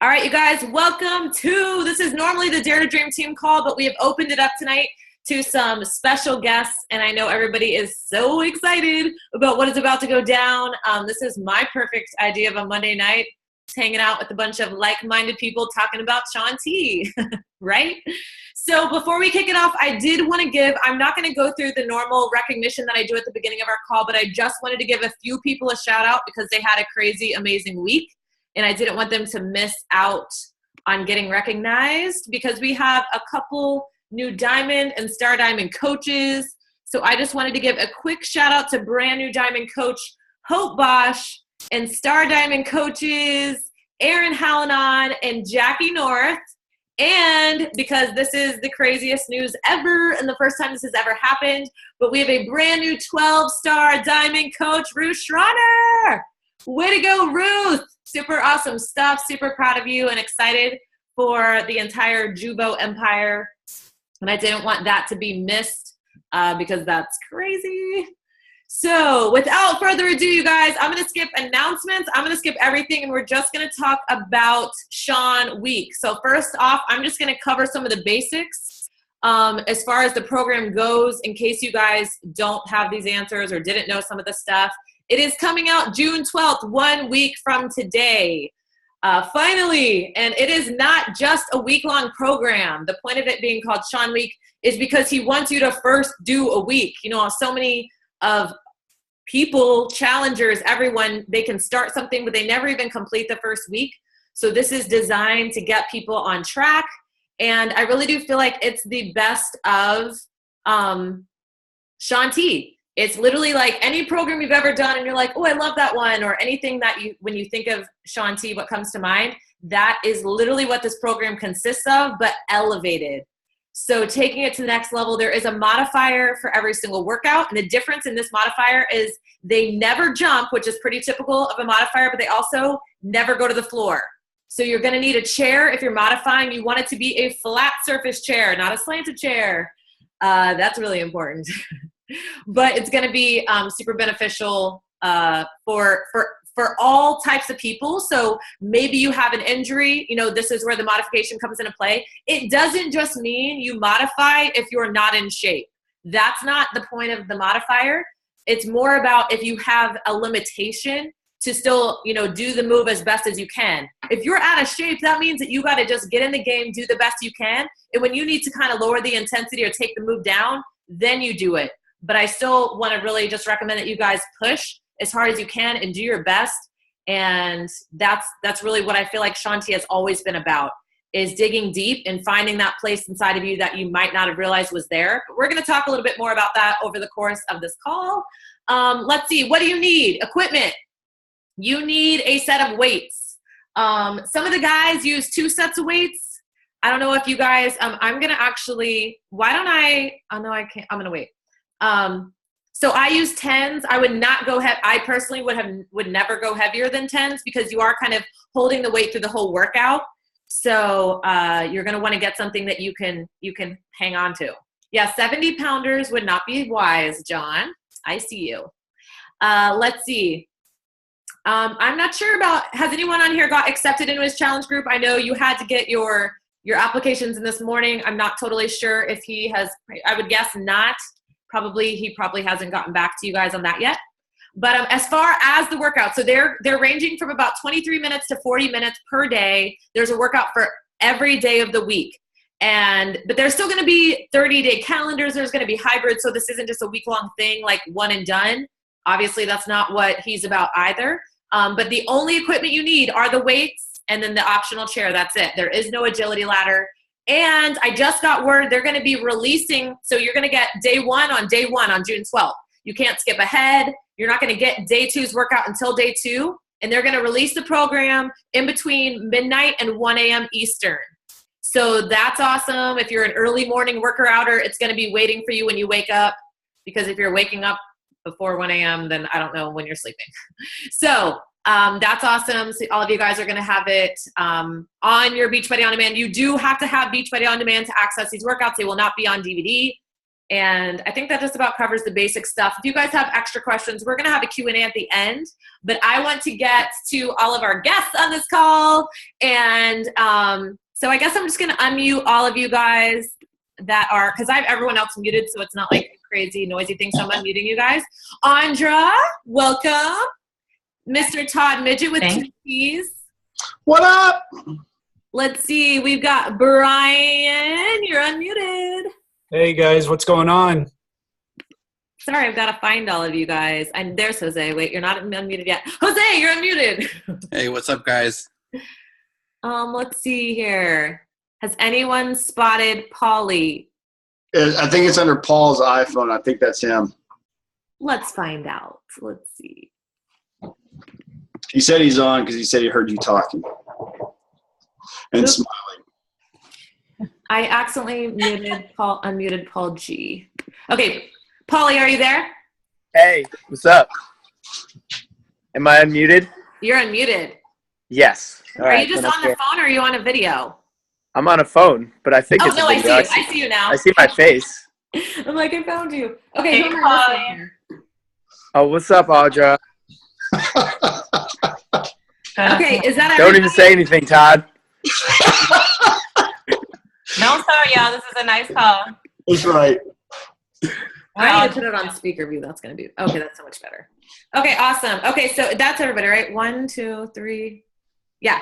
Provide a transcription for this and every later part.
All right, you guys, welcome to, this is normally the Dare to Dream team call, but we have opened it up tonight to some special guests, and I know everybody is so excited about what is about to go down. This is my perfect idea of a Monday night, just hanging out with a bunch of like-minded people talking about Shaun T, right? So before we kick it off, I did want to give, I'm not going to go through the normal recognition that I do at the beginning of our call, but I just wanted to give a few people a shout out because they had a crazy, amazing week. And I didn't want them to miss out on getting recognized because we have a couple new Diamond and Star Diamond coaches. So I just wanted to give a quick shout out to brand new Diamond coach Hope Bosch and Star Diamond coaches Aaron Hallinan and Jackie North. And because this is the craziest news ever and the first time this has ever happened, but we have a brand new 12-star Diamond coach, Ruth Schroeder. Way to go, Ruth. Super awesome stuff. Super proud of you and excited for the entire Jubo empire. And I didn't want that to be missed because that's crazy. So without further ado, you guys, I'm going to skip announcements. I'm going to skip everything, and we're just going to talk about Shaun Week. So first off, I'm just going to cover some of the basics as far as the program goes in case you guys don't have these answers or didn't know some of the stuff. It is coming out June 12th, 1 week from today. Finally, and it is not just a week-long program. The point of it being called Shaun Week is because he wants you to first do a week. You know, so many of people, challengers, everyone, they can start something, but they never even complete the first week. So this is designed to get people on track. And I really do feel like it's the best of Shaun T. It's literally like any program you've ever done and you're like, oh, I love that one, or anything that you, when you think of Shaun T, what comes to mind, that is literally what this program consists of, but elevated. So taking it to the next level, there is a modifier for every single workout. And the difference in this modifier is they never jump, which is pretty typical of a modifier, but they also never go to the floor. So you're going to need a chair. If you're modifying, you want it to be a flat surface chair, not a slanted chair. That's really important. But it's going to be super beneficial for all types of people. So maybe you have an injury, you know, this is where the modification comes into play. It doesn't just mean you modify if you're not in shape. That's not the point of the modifier. It's more about if you have a limitation to still, you know, do the move as best as you can. If you're out of shape, that means that you got to just get in the game, do the best you can. And when you need to kind of lower the intensity or take the move down, then you do it. But I still want to really just recommend that you guys push as hard as you can and do your best. And that's really what I feel like Shaun T has always been about, is digging deep and finding that place inside of you that you might not have realized was there. But we're going to talk a little bit more about that over the course of this call. Let's see. What do you need? Equipment. You need a set of weights. Some of the guys use 2 sets of weights. I don't know if you guys, I'm going to actually, why don't I, oh no, I can't, I'm going to wait. So I use 10s. I would not go I personally would never go heavier than 10s because you are kind of holding the weight through the whole workout. So you're going to want to get something that you can hang on to. Yeah, 70 pounders would not be wise, John. I see you. Let's see. I'm not sure has anyone on here got accepted into his challenge group? I know you had to get your applications in this morning. I'm not totally sure if he has, I would guess not. He probably hasn't gotten back to you guys on that yet. But as far as the workout, so they're ranging from about 23 minutes to 40 minutes per day. There's a workout for every day of the week. But there's still going to be 30-day calendars. There's going to be hybrid. So this isn't just a week-long thing like one and done. Obviously, that's not what he's about either. But the only equipment you need are the weights and then the optional chair. That's it. There is no agility ladder. And I just got word they're going to be releasing, so you're going to get day 1 on June 12th. You can't skip ahead. You're not going to get day 2's workout until day 2. And they're going to release the program in between midnight and 1 a.m. Eastern. So that's awesome. If you're an early morning worker-outer, it's going to be waiting for you when you wake up. Because if you're waking up before 1 a.m., then I don't know when you're sleeping. So that's awesome. So all of you guys are going to have it on your Beachbody On Demand. You do have to have Beachbody On Demand to access these workouts. They will not be on DVD. And I think that just about covers the basic stuff. If you guys have extra questions, we're going to have a Q&A at the end. But I want to get to all of our guests on this call. And so I guess I'm just going to unmute all of you guys that are, because I have everyone else muted, so it's not like a crazy, noisy thing. So I'm unmuting you guys. Andra, welcome. Mr. Todd Midget with 2 T's. What up? Let's see. We've got Brian. You're unmuted. Hey guys, what's going on? Sorry, I've got to find all of you guys. And there's Jose. Wait, you're not unmuted yet. Jose, you're unmuted. Hey, what's up, guys? Let's see here. Has anyone spotted Pauly? I think it's under Paul's iPhone. I think that's him. Let's find out. Let's see. He said he's on because he said he heard you talking and smiling. I accidentally unmuted Paul G. Okay, Pauly, are you there? Hey, what's up? Am I unmuted? You're unmuted. Yes. Are you just on the phone or are you on a video? I'm on a phone, but I think it's a video. I see you now. I see my face. I'm like, I found you. Okay, who am I missing here? Oh, what's up, Audra? Okay, is that Don't even say anything, Todd. No, sorry, y'all. This is a nice call. That's right. I need to put it on speaker view. That's going to be – okay, that's so much better. Okay, awesome. Okay, so that's everybody, right? 1, 2, 3. Yeah.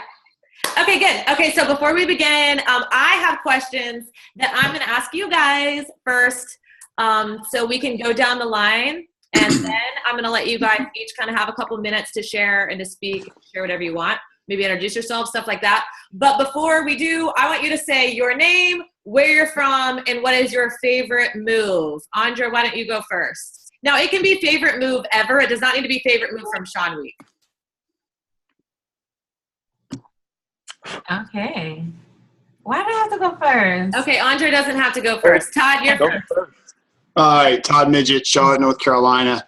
Okay, good. Okay, so before we begin, I have questions that I'm going to ask you guys first so we can go down the line. And then I'm going to let you guys each kind of have a couple minutes to share and to speak, share whatever you want. Maybe introduce yourself, stuff like that. But before we do, I want you to say your name, where you're from, and what is your favorite move. Andra, why don't you go first? Now, it can be favorite move ever. It does not need to be favorite move from Shaun Week. Okay. Why do I have to go first? Okay, Andra doesn't have to go first. Todd, you're first. All right, Todd Midget, Charlotte, North Carolina.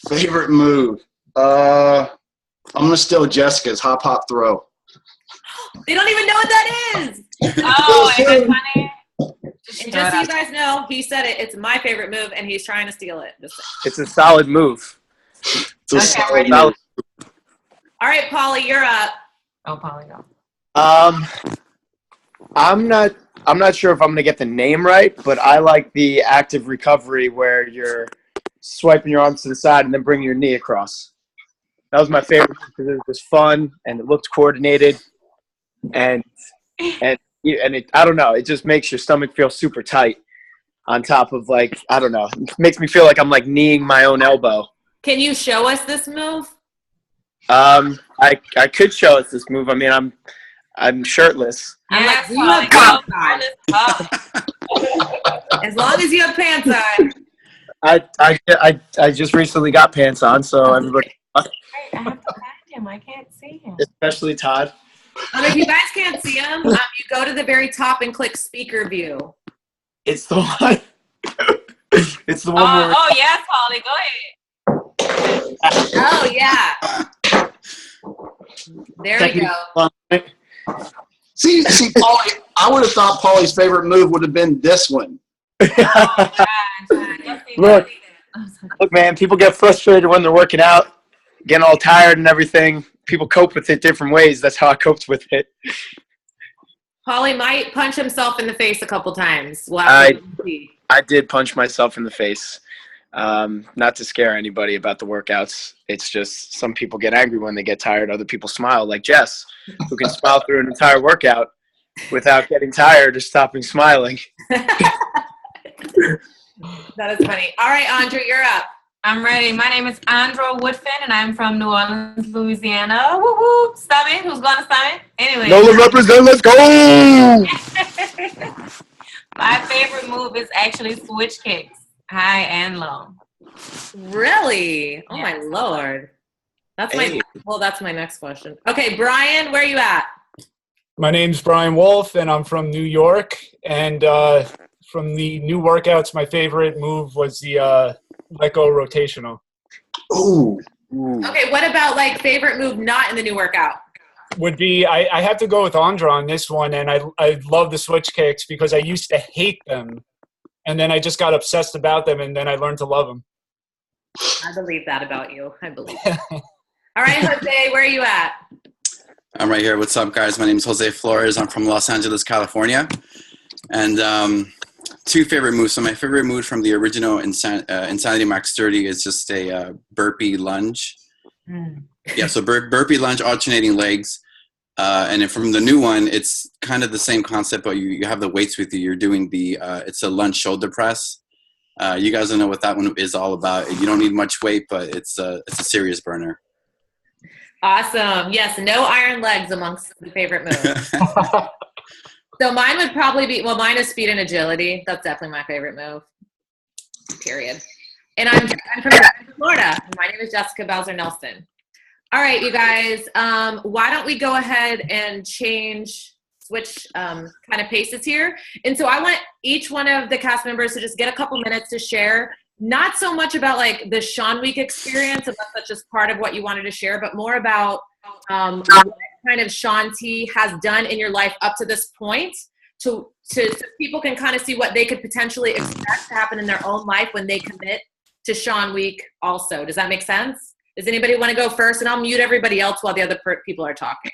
Favorite move? I'm going to steal Jessica's hop, hop, throw. They don't even know what that is. Oh, ain't that funny? And just so you guys know, he said it. It's my favorite move, and he's trying to steal it. It's a solid move. It's a solid Solid. move. All right, Pauly, you're up. Oh, Polly, go. I'm not sure if I'm going to get the name right, but I like the active recovery where you're swiping your arms to the side and then bringing your knee across. That was my favorite because it was fun and it looked coordinated, and it, I don't know, it just makes your stomach feel super tight on top of, like, I don't know, it makes me feel like I'm like kneeing my own elbow. Can you show us this move? I could show us this move. I mean, I'm shirtless. I'm like, Yes, you have Polly, pants go. on. As long as you have pants on. I just recently got pants on, so everybody, Wait, I have to find him. I can't see him. especially Todd. If you guys can't see him, you go to the very top and click speaker view. It's the one. It's the one where. Oh, yes, Polly. Go ahead. Oh, yeah. There we go. See, Pauly, I would have thought Paulie's favorite move would have been this one. Oh, gosh. Yes, he Look. did. Look, man, people get frustrated when they're working out, getting all tired and everything. People cope with it different ways. That's how I coped with it. Pauly might punch himself in the face a couple times. We'll I have to see. did punch myself in the face. Not to scare anybody about the workouts. It's just some people get angry when they get tired. Other people smile, like Jess, who can smile through an entire workout without getting tired or stopping smiling. That is funny. All right, Andra, you're up. I'm ready. My name is Andra Woodson, and I'm from New Orleans, Louisiana. Woo woo! Summit. Who's going to Summit? Anyway. NOLA represent. Let's go! My favorite move is actually switch kicks, high and low. Really? Oh, Yes. my Lord. That's Hey. that's my next question. Okay, Brian, where are you at? My name's Brian Wolfe, and I'm from New York. And from the new workouts, my favorite move was the let go rotational. Ooh. Okay, what about like favorite move not in the new workout? Would be I have to go with Andra on this one, and I love the switch kicks because I used to hate them and then I just got obsessed about them, and then I learned to love them. I believe that about you. I believe that. All right, Jose, where are you at? I'm right here. What's up, guys? My name is Jose Flores. I'm from Los Angeles, California. And two favorite moves. So my favorite move from the original Insanity Max 30 is just a burpee lunge. Yeah, so burpee lunge, alternating legs. And then from the new one, it's kind of the same concept, but you have the weights with you. You're doing it's a lunge shoulder press. You guys don't know what that one is all about. You don't need much weight, but it's a serious burner. Awesome. Yes, no iron legs amongst the favorite moves. So mine would probably be, well, mine is speed and agility. That's definitely my favorite move, period. And I'm from Florida. My name is Jessica Bowser-Nelson. All right, you guys, why don't we go ahead and switch kind of paces here. And so I want each one of the cast members to just get a couple minutes to share, not so much about like the Shaun Week experience, unless that's just part of what you wanted to share, but more about what kind of Shaun T has done in your life up to this point, so people can kind of see what they could potentially expect to happen in their own life when they commit to Shaun Week also. Does that make sense? Does anybody want to go first? And I'll mute everybody else while the other people are talking.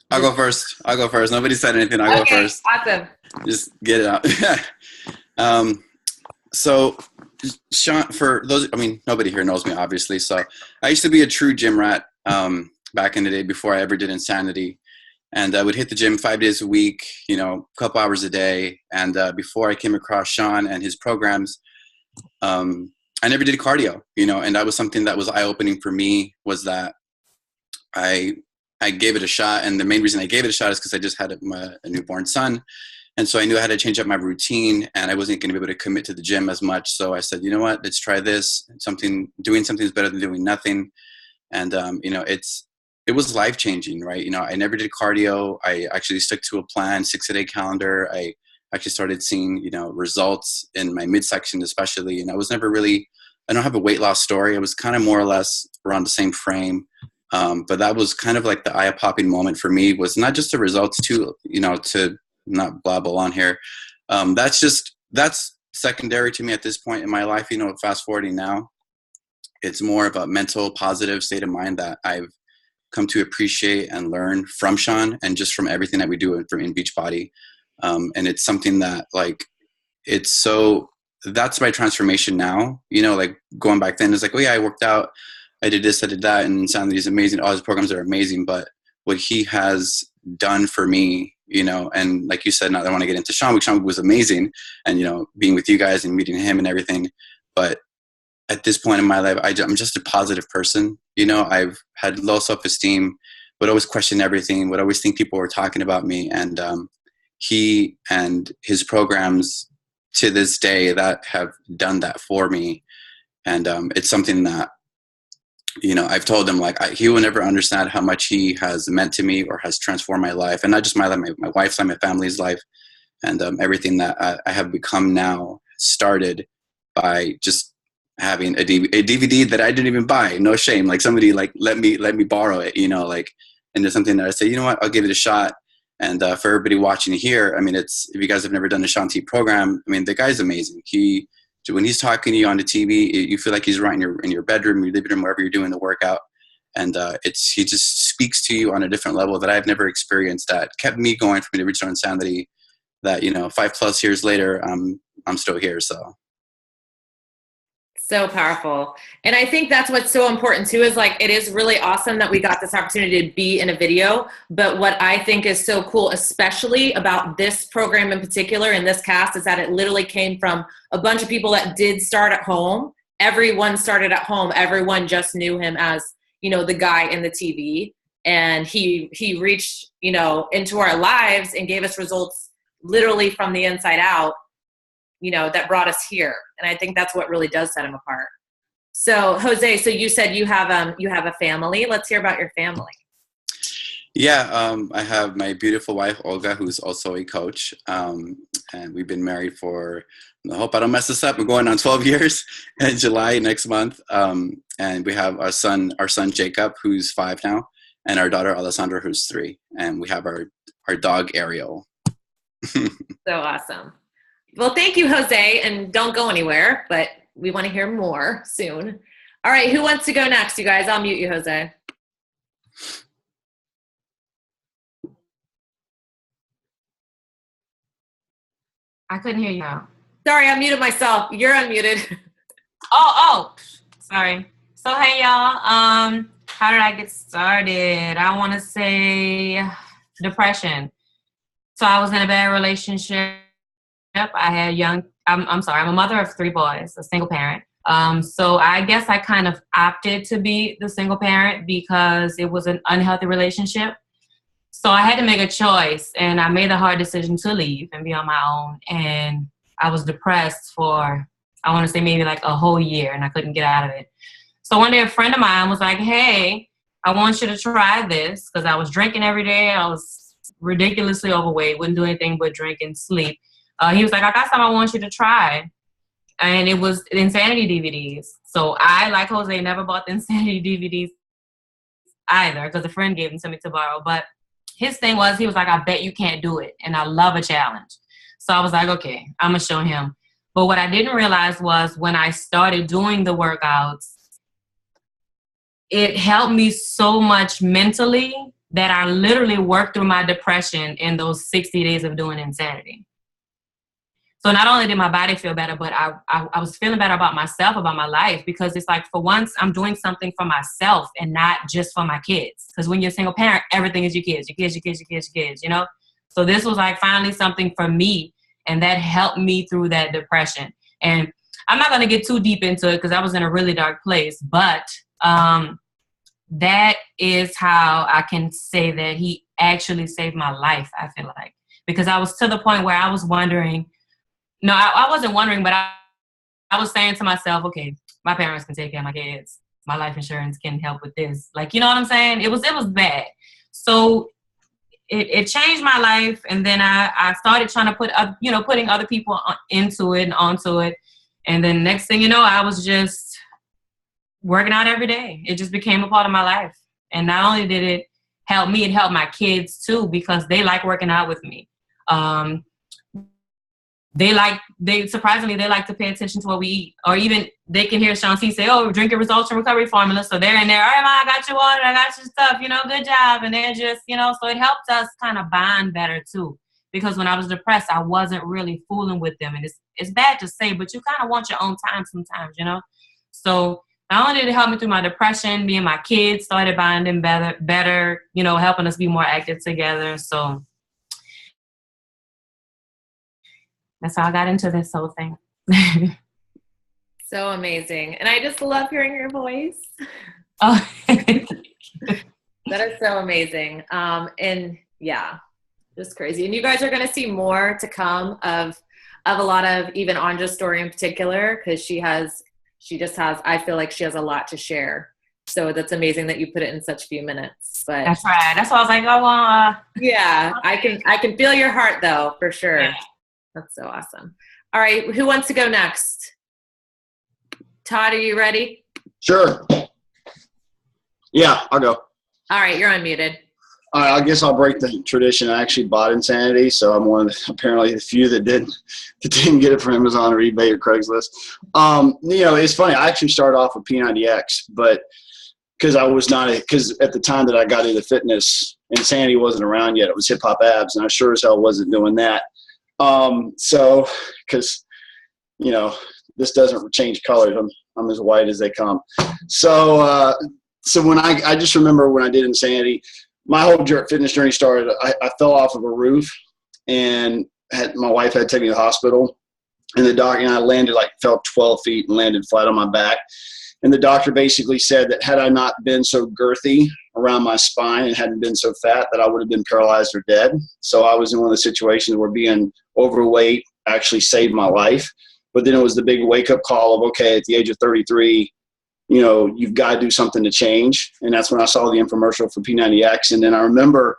I'll go first. Nobody said anything. I'll go first. Awesome. Just get it out. So, Shaun, for those, nobody here knows me, obviously. So, I used to be a true gym rat back in the day before I ever did Insanity. And I would hit the gym 5 days a week, a couple hours a day. And before I came across Shaun and his programs, I never did cardio, and that was something that was eye-opening for me, was that I gave it a shot. And the main reason I gave it a shot is because I just had a newborn son. And so I knew I had to change up my routine, and I wasn't going to be able to commit to the gym as much. So I said, you know what, let's try this. Doing something is better than doing nothing. And, it was life-changing, right? I never did cardio. I actually stuck to a plan, 6-a-day calendar. I actually started seeing, results in my midsection especially. And I was never really, I don't have a weight loss story. I was kind of more or less around the same frame. But that was kind of like the eye-popping moment for me, was not just the results to not blabble on here. That's secondary to me at this point in my life. Fast forwarding now, it's more of a mental positive state of mind that I've come to appreciate and learn from Shaun, and just from everything that we do in Beachbody. And it's something that that's my transformation now. Going back then, it's like, oh yeah, I worked out, I did this, I did that, and Insanity is amazing. All his programs are amazing, but what he has done for me, and like you said, now I want to get into Shaun Week. Shaun Week was amazing, and being with you guys and meeting him and everything. But at this point in my life, I'm just a positive person. I've had low self-esteem, would always question everything, would always think people were talking about me. And he and his programs to this day that have done that for me. And it's something that, I've told him, he will never understand how much he has meant to me or has transformed my life. And not just my life, my wife's life, my family's life, and everything that I have become now started by just having a DVD that I didn't even buy. No shame. Somebody let me borrow it, and there's something that I say, you know what, I'll give it a shot. And for everybody watching here, if you guys have never done a Shaun T program, the guy's amazing. When he's talking to you on the TV, you feel like he's right in your bedroom, your living room, wherever you're doing the workout. And he just speaks to you on a different level that I've never experienced, that kept me going from the original Insanity, that, 5+ years later, I'm still here. So powerful. And I think that's what's so important too, is it is really awesome that we got this opportunity to be in a video. But what I think is so cool, especially about this program in particular, and this cast, is that it literally came from a bunch of people that did start at home. Everyone started at home. Everyone just knew him as, the guy in the TV. And he reached, into our lives and gave us results literally from the inside out, that brought us here. And I think that's what really does set him apart. So Jose, so you said you have a family. Let's hear about your family. Yeah, I have my beautiful wife, Olga, who's also a coach. And we've been married for, I hope I don't mess this up, we're going on 12 years in July next month. And we have our son Jacob, who's 5 now, and our daughter Alessandra, who's 3. And we have our dog Ariel. So awesome. Well, thank you, Jose, and don't go anywhere, but we want to hear more soon. All right, who wants to go next, you guys? I'll mute you, Jose. I couldn't hear you now. Sorry, I muted myself. You're unmuted. Oh, sorry. So hey y'all, how did I get started? I want to say depression. So I was in a bad relationship. I had I'm sorry, I'm a mother of 3 boys, a single parent. So I guess I kind of opted to be the single parent because it was an unhealthy relationship. So I had to make a choice, and I made the hard decision to leave and be on my own. And I was depressed for, I want to say maybe like a whole year, and I couldn't get out of it. So one day a friend of mine was like, hey, I want you to try this, because I was drinking every day. I was ridiculously overweight, wouldn't do anything but drink and sleep. He was like, I got something I want you to try. And it was Insanity DVDs. So I, like Jose, never bought the Insanity DVDs either, because a friend gave them to me to borrow. But his thing was, he was like, I bet you can't do it. And I love a challenge. So I was like, okay, I'm going to show him. But what I didn't realize was when I started doing the workouts, it helped me so much mentally that I literally worked through my depression in those 60 days of doing Insanity. So not only did my body feel better, but I was feeling better about myself, about my life, because it's like, for once, I'm doing something for myself and not just for my kids. Because when you're a single parent, everything is your kids, you know? So this was like finally something for me, and that helped me through that depression. And I'm not going to get too deep into it because I was in a really dark place, but that is how I can say that he actually saved my life, I feel like. Because I was to the point where I was wondering, no, I wasn't wondering, but I was saying to myself, okay, my parents can take care of my kids. My life insurance can help with this. Like, you know what I'm saying? It was bad. So it changed my life. And then I started trying to putting other people into it and onto it. And then next thing you know, I was just working out every day. It just became a part of my life. And not only did it help me, it helped my kids too, because they like working out with me. They surprisingly like to pay attention to what we eat, or even they can hear Shaun T say, oh, drink your results and recovery formula. So they're in there, all right, Ma, I got your water, I got your stuff, good job. And they're just, so it helped us kind of bond better too. Because when I was depressed, I wasn't really fooling with them. And it's bad to say, but you kind of want your own time sometimes, So not only did it help me through my depression, me and my kids started bonding better, helping us be more active together. So that's how I got into this whole thing. So amazing. And I just love hearing your voice. Oh, that is so amazing. And yeah, just crazy. And you guys are going to see more to come of a lot of even Anja's story in particular, because I feel like she has a lot to share. So that's amazing that you put it in such few minutes. But that's right. That's why I was like, oh, well, yeah, I can feel your heart though, for sure. Yeah. That's so awesome. All right, who wants to go next? Todd, are you ready? Sure. Yeah, I'll go. All right, you're unmuted. All right, I guess I'll break the tradition. I actually bought Insanity, so I'm one of apparently the few that didn't get it from Amazon or eBay or Craigslist. It's funny. I actually started off with P90X, but because at the time that I got into fitness, Insanity wasn't around yet. It was Hip Hop Abs, and I sure as hell wasn't doing that. So because this doesn't change colors, I'm as white as they come. So when I just remember when I did Insanity, my whole fitness journey started. I fell off of a roof, and my wife had to take me to the hospital, and the doctor and I fell 12 feet and landed flat on my back. And the doctor basically said that had I not been so girthy around my spine and hadn't been so fat, that I would have been paralyzed or dead. So I was in one of the situations where being overweight actually saved my life. But then it was the big wake-up call of, okay, at the age of 33, you've got to do something to change. And that's when I saw the infomercial for P90X. And then I remember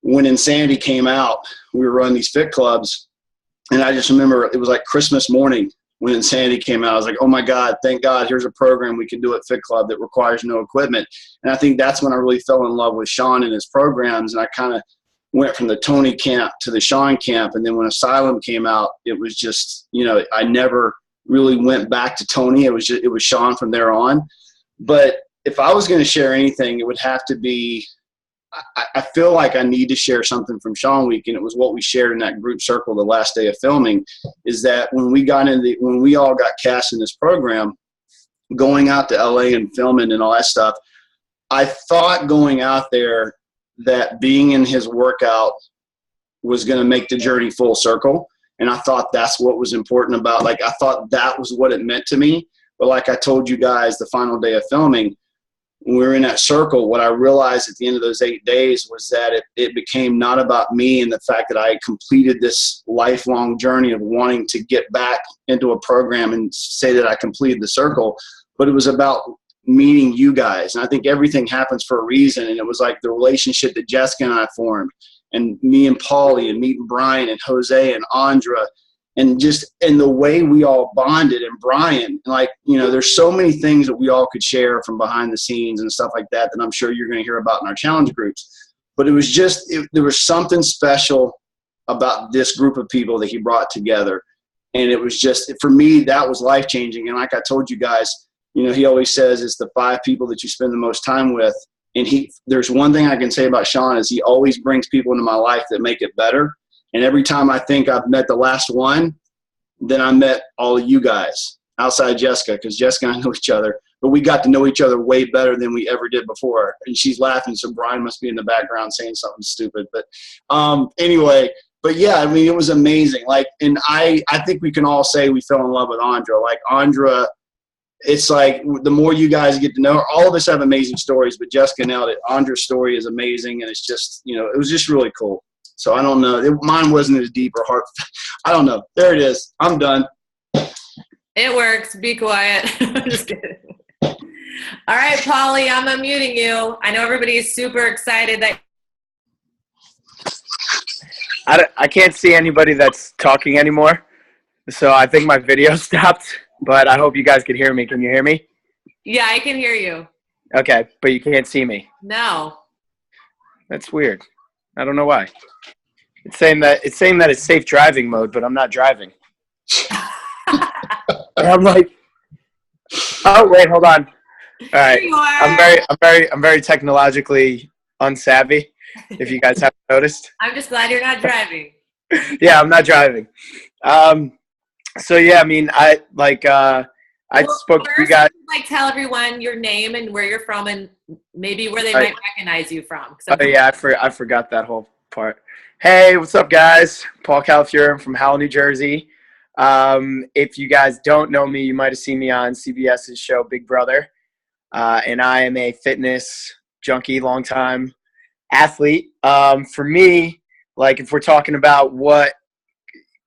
when Insanity came out, we were running these fit clubs. And I just remember it was like Christmas morning when Insanity came out. I was like, oh my God, thank God, here's a program we can do at Fit Club that requires no equipment. And I think that's when I really fell in love with Shaun and his programs. And I kind of, went from the Tony camp to the Shaun camp. And then when Asylum came out, it was just, I never really went back to Tony. It was Shaun from there on. But if I was going to share anything, it would have to be, I feel like I need to share something from Shaun Week, and it was what we shared in that group circle the last day of filming, is that when we all got cast in this program, going out to LA and filming and all that stuff, I thought going out there that being in his workout was going to make the journey full circle. And I thought that's what was important about, I thought that was what it meant to me. But like I told you guys the final day of filming, when we were in that circle, what I realized at the end of those 8 days was that it became not about me and the fact that I had completed this lifelong journey of wanting to get back into a program and say that I completed the circle, but it was about meeting you guys. And I think everything happens for a reason. And it was like the relationship that Jessica and I formed, and me and Paulie, and meeting Brian and Jose and Andra, and just in the way we all bonded, and Brian, there's so many things that we all could share from behind the scenes and stuff like that I'm sure you're going to hear about in our challenge groups. But it was just, there was something special about this group of people that he brought together. And it was just, for me, that was life-changing. And like I told you guys, he always says it's the 5 people that you spend the most time with. And there's one thing I can say about Shaun is he always brings people into my life that make it better. And every time I think I've met the last one, then I met all of you guys outside Jessica, because Jessica and I know each other, but we got to know each other way better than we ever did before. And she's laughing, so Brian must be in the background saying something stupid. But anyway, but yeah, it was amazing. And I think we can all say we fell in love with Andra. Andra, it's the more you guys get to know her, all of us have amazing stories, but Jessica nailed it. Andra's story is amazing, and it's just, it was just really cool. So I don't know. Mine wasn't as deep or hard. I don't know. There it is. I'm done. It works. Be quiet. I'm just kidding. All right, Paulie, I'm unmuting you. I know everybody is super excited that. I can't see anybody that's talking anymore, so I think my video stopped, but I hope you guys can hear me. Can you hear me? Yeah, I can hear you. Okay, but you can't see me. No. That's weird. I don't know why. It's saying that it's safe driving mode, but I'm not driving. And I'm like, oh wait, hold on. All right, Here you are. I'm very technologically unsavvy. If you guys haven't noticed. I'm just glad you're not driving. Yeah, I'm not driving. So yeah, I spoke to you guys. Tell everyone your name and where you're from, and maybe where they might recognize you from. Oh yeah, I forgot that whole part. Hey, what's up, guys? Paul Calafiore. I'm from Howell, New Jersey. If you guys don't know me, you might have seen me on CBS's show Big Brother, and I am a fitness junkie, long-time athlete. For me, if we're talking about what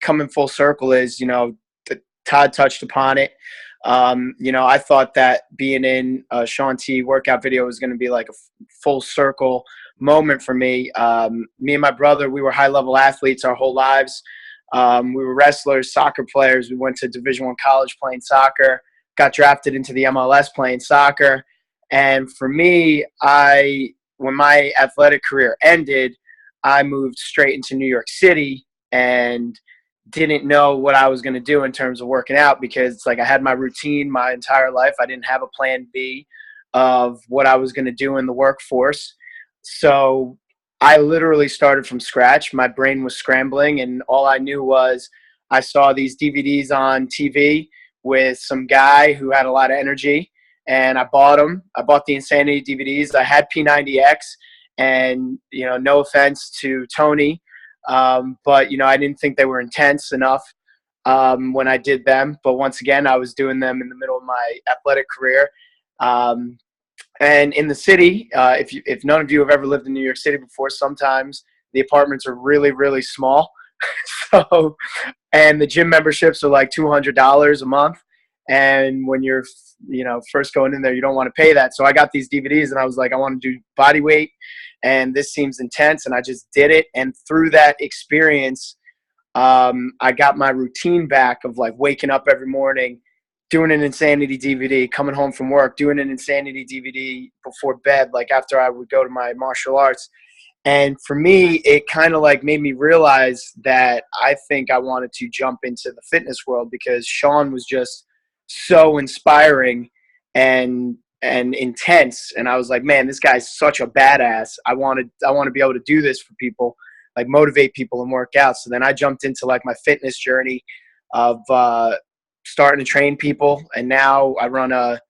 coming full circle is, Todd touched upon it. I thought that being in a Shaun T workout video was going to be a full circle moment for me. Me and my brother, we were high-level athletes our whole lives. We were wrestlers, soccer players. We went to Division I college playing soccer, got drafted into the MLS playing soccer. And for me, when my athletic career ended, I moved straight into New York City and didn't know what I was going to do in terms of working out, because I had my routine my entire life. I didn't have a plan B of what I was going to do in the workforce. So I literally started from scratch. My brain was scrambling, and all I knew was I saw these DVDs on TV with some guy who had a lot of energy, and I bought them. I bought the Insanity DVDs. I had P90X, and, no offense to Tony, but, I didn't think they were intense enough when I did them. But once again, I was doing them in the middle of my athletic career. And in the city, if none of you have ever lived in New York City before, sometimes the apartments are really, really small. So, and the gym memberships are $200 a month. And when you're, first going in there, you don't want to pay that. So I got these DVDs and I was like, I want to do body weight, and this seems intense. And I just did it. And through that experience, I got my routine back of waking up every morning, doing an Insanity DVD, coming home from work, doing an Insanity DVD before bed, after I would go to my martial arts. And for me, it kind of like made me realize that I think I wanted to jump into the fitness world because Shaun was just so inspiring and intense. And I was like, man, this guy's such a badass. I want to be able to do this for people, like motivate people and work out. So then I jumped into like my fitness journey of starting to train people. And now I run a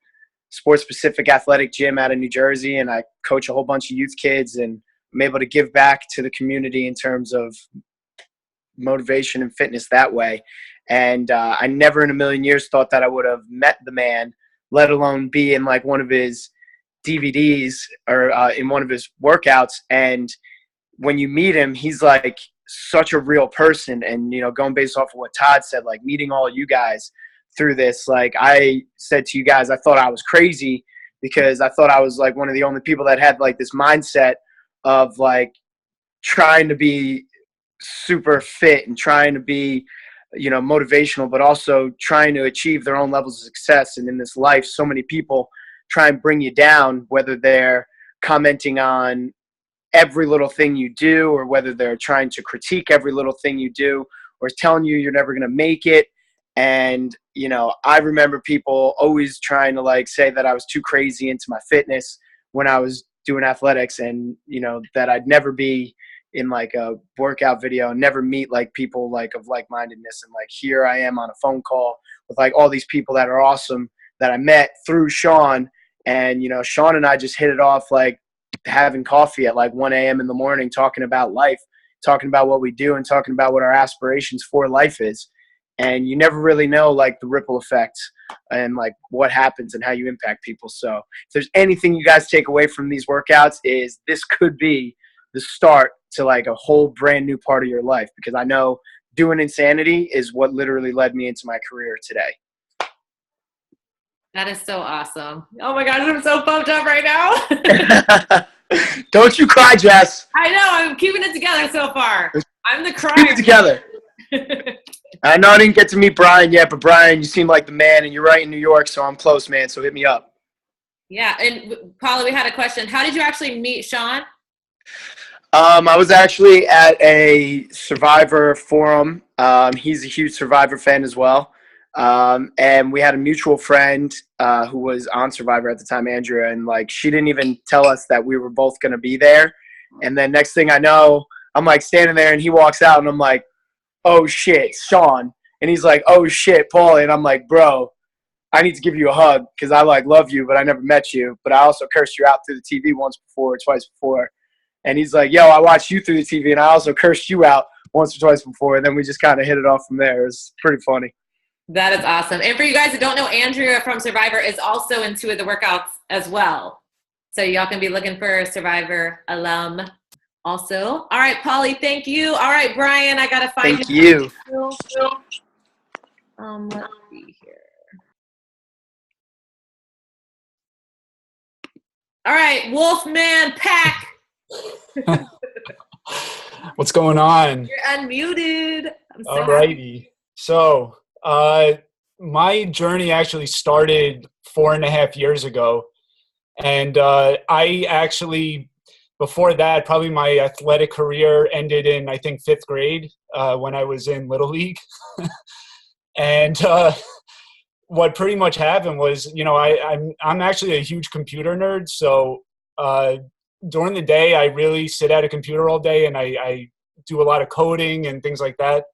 sports specific athletic gym out of New Jersey, and I coach a whole bunch of youth kids, and I'm able to give back to the community in terms of motivation and fitness that way. And I never in a million years thought that I would have met the man, let alone be in like one of his DVDs or in one of his workouts. And when you meet him, he's like such a real person. And, you know, going based off of what Todd said, like meeting all you guys through this, like I said to you guys, I thought I was crazy because I thought I was like one of the only people that had like this mindset of like trying to be super fit and trying to be, you know, motivational, but also trying to achieve their own levels of success. And in this life, so many people try and bring you down, whether they're commenting on every little thing you do, or whether they're trying to critique every little thing you do, or telling you you're never going to make it. And, you know, I remember people always trying to like say that I was too crazy into my fitness when I was doing athletics, and, you know, that I'd never be in like a workout video and never meet like people like of like-mindedness. And like, here I am on a phone call with like all these people that are awesome that I met through Shaun. And, you know, Shaun and I just hit it off, like having coffee at like 1 a.m. in the morning, talking about life, talking about what we do, and talking about what our aspirations for life is. And you never really know like the ripple effect and like what happens and how you impact people. So if there's anything you guys take away from these workouts, is this could be the start to like a whole brand new part of your life, because I know doing Insanity is what literally led me into my career today. That is so awesome. Oh my gosh, I'm so pumped up right now. Don't you cry, Jess. I know, I'm keeping it together so far. I'm the crier. Keep it together. I know I didn't get to meet Brian yet, but Brian, you seem like the man, and you're right in New York, so I'm close, man. So hit me up. Yeah, and Paula, we had a question. How did you actually meet Shaun? I was actually at a Survivor forum. He's a huge Survivor fan as well. And we had a mutual friend who was on Survivor at the time, Andrea, and like she didn't even tell us that we were both going to be there. And then next thing I know, I'm like standing there, and he walks out, and I'm like, oh shit, Shaun. And he's like, oh shit, Paul. And I'm like, bro, I need to give you a hug because I like love you, but I never met you. But I also cursed you out through the TV once before, twice before. And he's like, yo, I watched you through the TV, and I also cursed you out once or twice before. And then we just kind of hit it off from there. It was pretty funny. That is awesome. And for you guys that don't know, Andrea from Survivor is also in 2 of the workouts as well. So y'all can be looking for Survivor alum also. All right, Polly, thank you. All right, Brian, I got to find Thank you. Let's see here. All right, Wolfman Pack. What's going on? You're unmuted. I'm so Alrighty. So, my journey actually started 4.5 years ago. And I actually, before that, probably my athletic career ended in, I think, 5th grade when I was in Little League. And what pretty much happened was, you know, I'm actually a huge computer nerd. So during the day, I really sit at a computer all day, and I do a lot of coding and things like that.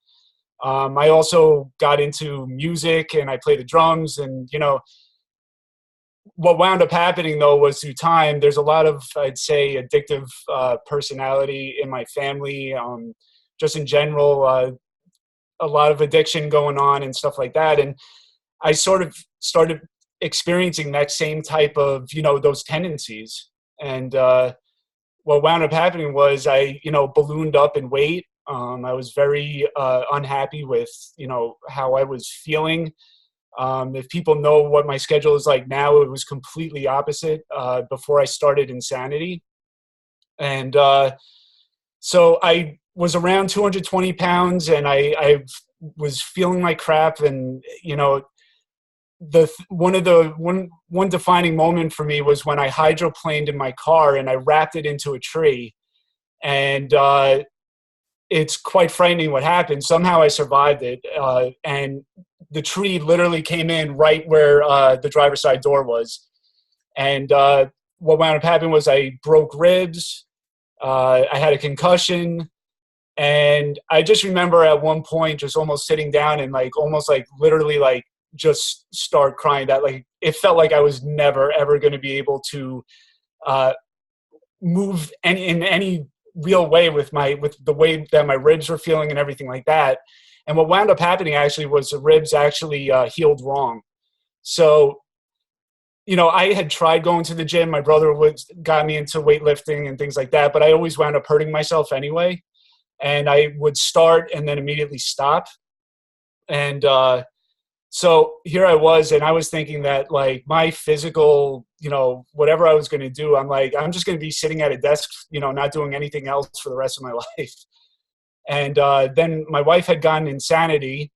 I also got into music, and I play the drums. And, you know, what wound up happening, though, was through time, there's a lot of, I'd say, addictive personality in my family. Just in general, a lot of addiction going on and stuff like that. And I sort of started experiencing that same type of, you know, those tendencies. And what wound up happening was I, you know, ballooned up in weight. I was very unhappy with, you know, how I was feeling. If people know what my schedule is like now, it was completely opposite before I started Insanity. And so I was around 220 pounds, and I was feeling like crap. And, you know, one defining moment for me was when I hydroplaned in my car and I wrapped it into a tree. And it's quite frightening what happened. Somehow I survived it. And the tree literally came in right where the driver's side door was. And what wound up happening was I broke ribs. I had a concussion. And I just remember at one point just almost sitting down and like almost like literally like just start crying. That like it felt like I was never ever going to be able to move in any real way with the way that my ribs were feeling and everything like that. And what wound up happening actually was the ribs actually healed wrong. So, you know, I had tried going to the gym. My brother got me into weightlifting and things like that, but I always wound up hurting myself anyway. And I would start and then immediately stop. And so here I was, and I was thinking that like my physical, you know, whatever I was going to do, I'm like, I'm just going to be sitting at a desk, you know, not doing anything else for the rest of my life. And then my wife had gotten Insanity,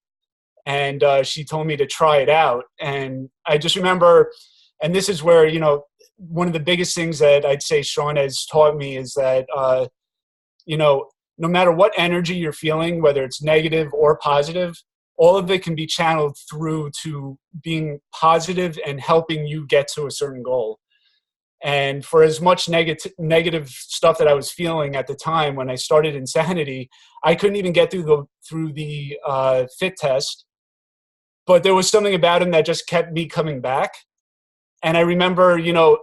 and she told me to try it out. And I just remember, and this is where, you know, one of the biggest things that I'd say Shaun has taught me is that, you know, no matter what energy you're feeling, whether it's negative or positive, all of it can be channeled through to being positive and helping you get to a certain goal. And for as much negative stuff that I was feeling at the time when I started Insanity, I couldn't even get through the fit test. But there was something about him that just kept me coming back. And I remember, you know,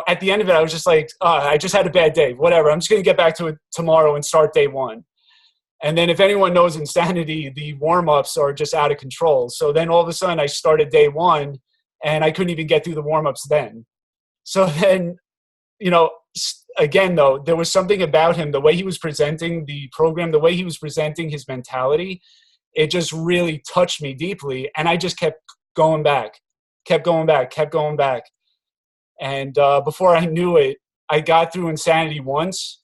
at the end of it, I was just like, I just had a bad day, whatever. I'm just going to get back to it tomorrow and start day one. And then if anyone knows Insanity, the warm-ups are just out of control. So then all of a sudden I started day one and I couldn't even get through the warm-ups then. So then, you know, again, though, there was something about him, the way he was presenting the program, the way he was presenting his mentality, it just really touched me deeply. And I just kept going back. And before I knew it, I got through Insanity once.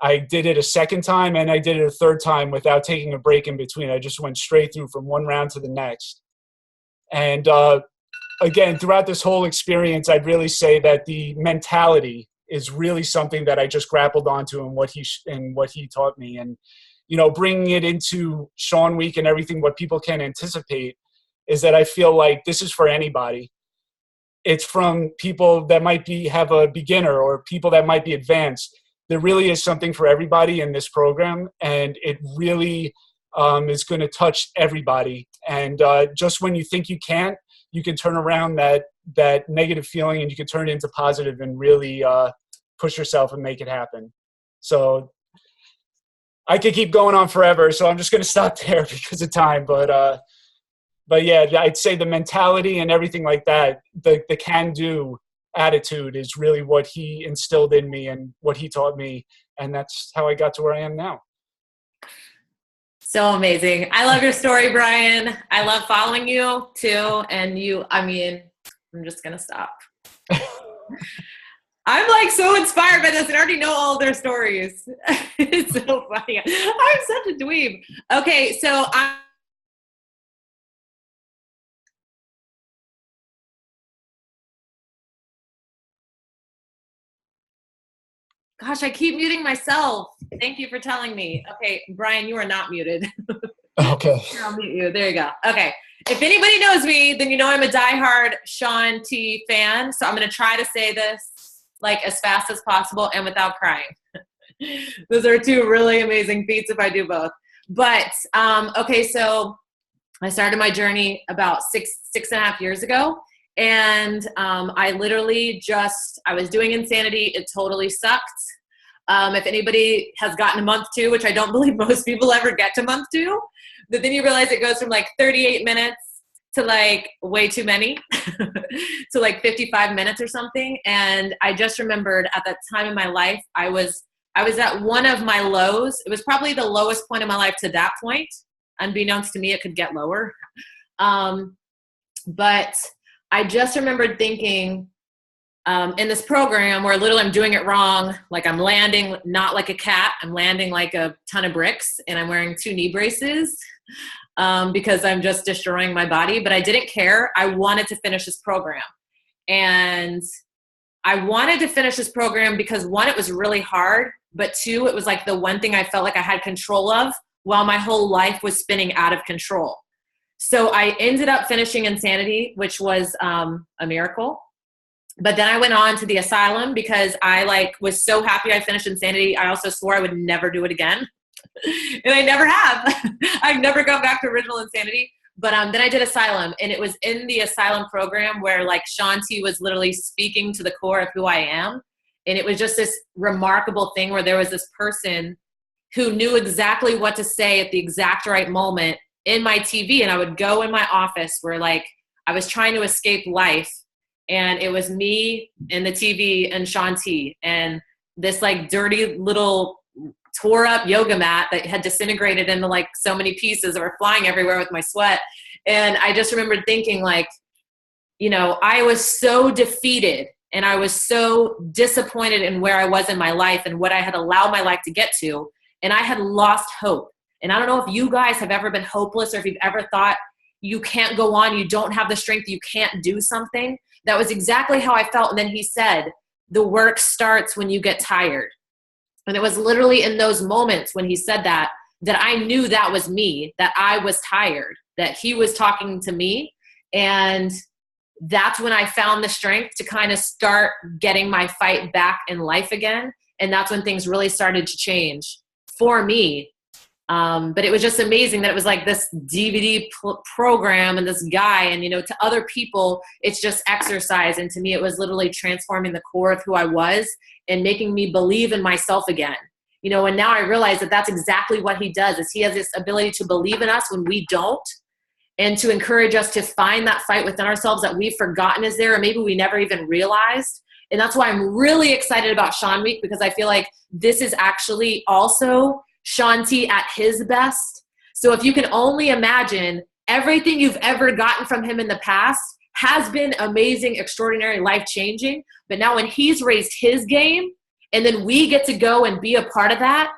I did it a second time, and I did it a third time without taking a break in between. I just went straight through from one round to the next. And again, throughout this whole experience, I'd really say that the mentality is really something that I just grappled onto and what he taught me. And, you know, bringing it into Shaun Week and everything, what people can anticipate is that I feel like this is for anybody. It's from people that might have a beginner or people that might be advanced. There really is something for everybody in this program, and it really is going to touch everybody. And just when you think you can't, you can turn around that negative feeling and you can turn it into positive and really push yourself and make it happen. So I could keep going on forever, so I'm just going to stop there because of time. But yeah, I'd say the mentality and everything like that, the can-do attitude is really what he instilled in me and what he taught me. And that's how I got to where I am now. So amazing. I love your story, Brian. I love following you too. And I'm just going to stop. I'm like so inspired by this and I already know all their stories. It's so funny. I'm such a dweeb. Okay, so Gosh, I keep muting myself. Thank you for telling me. Okay, Brian, you are not muted. Okay. Here, I'll mute you. There you go. Okay. If anybody knows me, then you know I'm a diehard Shaun T fan. So I'm going to try to say this like as fast as possible and without crying. Those are two really amazing feats if I do both. But, okay, so I started my journey about six and a half years ago. And I literally I was doing Insanity. It totally sucked. If anybody has gotten to month 2, which I don't believe most people ever get to month 2, but then you realize it goes from like 38 minutes to like way too many to like 55 minutes or something. And I just remembered at that time in my life, I was at one of my lows. It was probably the lowest point in my life to that point. Unbeknownst to me, it could get lower. But I just remembered thinking in this program where literally I'm doing it wrong, like I'm landing not like a cat, I'm landing like a ton of bricks, and I'm wearing 2 knee braces because I'm just destroying my body. But I didn't care. I wanted to finish this program. And I wanted to finish this program because, one, it was really hard. but 2, it was like the one thing I felt like I had control of while my whole life was spinning out of control. So I ended up finishing Insanity, which was a miracle. But then I went on to the asylum because I was so happy I finished Insanity. I also swore I would never do it again. And I never have. I've never gone back to original Insanity. But then I did Asylum, and it was in the Asylum program where like Shaun T was literally speaking to the core of who I am. And it was just this remarkable thing where there was this person who knew exactly what to say at the exact right moment in my TV. And I would go in my office where like I was trying to escape life, and it was me and the TV and Shaun T and this like dirty little tore up yoga mat that had disintegrated into like so many pieces that were flying everywhere with my sweat. And I just remembered thinking like, you know, I was so defeated and I was so disappointed in where I was in my life and what I had allowed my life to get to. And I had lost hope. And I don't know if you guys have ever been hopeless or if you've ever thought you can't go on, you don't have the strength, you can't do something. That was exactly how I felt. And then he said, the work starts when you get tired. And it was literally in those moments when he said that I knew that was me, that I was tired, that he was talking to me. And that's when I found the strength to kind of start getting my fight back in life again. And that's when things really started to change for me. But it was just amazing that it was like this DVD program and this guy, and, you know, to other people, it's just exercise. And to me, it was literally transforming the core of who I was and making me believe in myself again. You know, and now I realize that that's exactly what he does, is he has this ability to believe in us when we don't, and to encourage us to find that fight within ourselves that we've forgotten is there, or maybe we never even realized. And that's why I'm really excited about Shaun Week, because I feel like this is actually also Shaun T at his best. So if you can only imagine, everything you've ever gotten from him in the past has been amazing, extraordinary, life-changing. But now when he's raised his game, and then we get to go and be a part of that,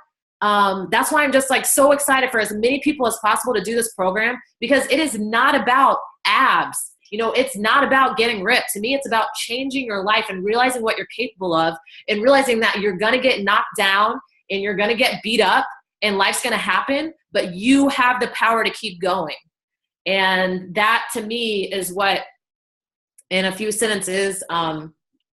that's why I'm just like so excited for as many people as possible to do this program, because it is not about abs. You know, it's not about getting ripped. To me, it's about changing your life and realizing what you're capable of, and realizing that you're going to get knocked down and you're going to get beat up and life's going to happen, but you have the power to keep going. And that to me is what, in a few sentences,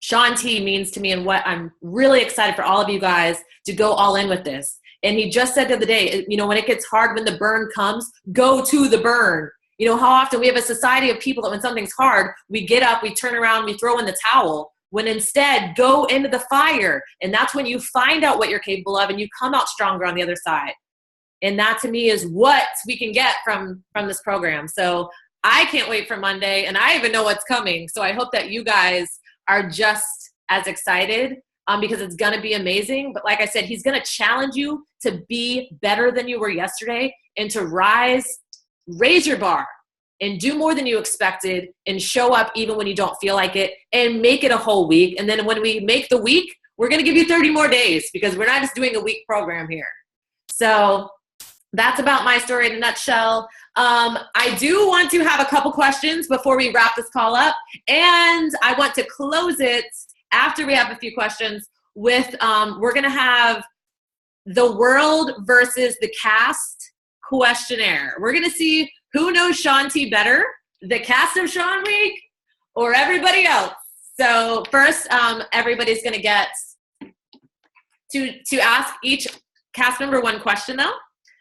Shaun T means to me, and what I'm really excited for all of you guys to go all in with this. And he just said the other day, you know, when it gets hard, when the burn comes, go to the burn. You know, how often we have a society of people that when something's hard, we get up, we turn around, we throw in the towel, when instead go into the fire. And that's when you find out what you're capable of and you come out stronger on the other side. And that to me is what we can get from this program. So I can't wait for Monday, and I even know what's coming. So I hope that you guys are just as excited, because it's going to be amazing. But like I said, he's going to challenge you to be better than you were yesterday, and to raise your bar and do more than you expected, and show up even when you don't feel like it, and make it a whole week. And then when we make the week, we're going to give you 30 more days, because we're not just doing a week program here. So that's about my story in a nutshell. I do want to have a couple questions before we wrap this call up. And I want to close it after we have a few questions with, we're going to have the world versus the cast questionnaire. We're going to see who knows Shaun T better, the cast of Shaun Week or everybody else. So first, everybody's going to get to ask each cast member one question though.